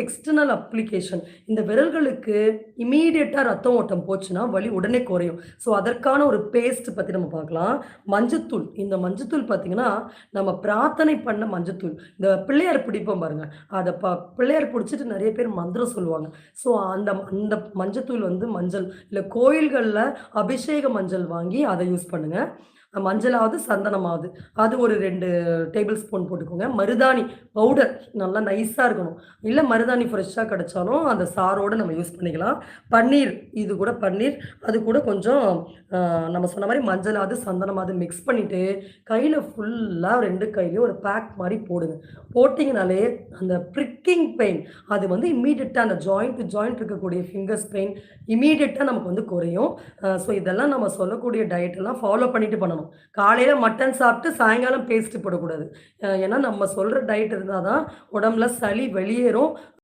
External application. இந்த விரல்களுக்கு இம்மீடியட்டா ரத்த ஓட்டம் போச்சுன்னா, வலி உடனே குறையும். ஸோ, அதற்கான ஒரு பேஸ்ட் பத்தி நம்ம பார்க்கலாம். மஞ்சத்தூள். இந்த மஞ்சத்தூள் பார்த்தீங்கன்னா, நம்ம பிரார்த்தனை பண்ண மஞ்சத்தூள். இந்த பிள்ளையார் பிடிப்போம் பாருங்க. அத பிள்ளையார் பிடிச்சிட்டு நெறைய பேர் மந்திரம் சொல்லுவாங்க. ஸோ, அந்த அந்த மஞ்சத்தூள் வந்து மஞ்சள் இல்ல கோயில்கள்ல அபிஷேக மஞ்சள் வாங்கி அத யூஸ் பண்ணுங்க. மஞ்சளாவது, சந்தனமாவது. அது ஒரு 2 டேபிள் ஸ்பூன் போட்டுக்கோங்க. மருதாணி பவுடர் நல்லா நைஸா இருக்கணும். இல்ல மருதாணி ஃப்ரெஷ்ஷா கிடைச்சாலும் அந்த சாரோட நம்ம யூஸ் பண்ணிக்கலாம். பன்னீர் இது கூட பன்னீர், அது கூட கொஞ்சம் நம்ம சொன்ன மாரி மஞ்சளாவது, சந்தனமாவது மிக்ஸ் பண்ணிட்டு, கையில ஃபுல்லா 2 கையிலயும் ஒரு பேக் மாரி போடுங்க. போட்டீங்கனாலே அந்த பிரிக்கிங் பெயின் அது வந்து இம்மீடியட்டா அந்த ஜாயிண்ட் டு ஜாயிண்ட் இருக்கக்கூடிய ஃபிங்கர்ஸ் பெயின் இம்மீடியட்டா நமக்கு வந்து குறையும். ஸோ இதெல்லாம் நம்ம சொல்லக்கூடிய டயட் எல்லாம் ஃபாலோ பண்ணிட்டு பண்ணணும். காலையில மட்டன் சாப்பிட்டு சாயங்காலம் பேஸ்ட் போடக்கூடாது. ஏன்னா நம்ம சொல்ற டயட் இருந்தா தான் உடம்புல சளி வெளியேறும்.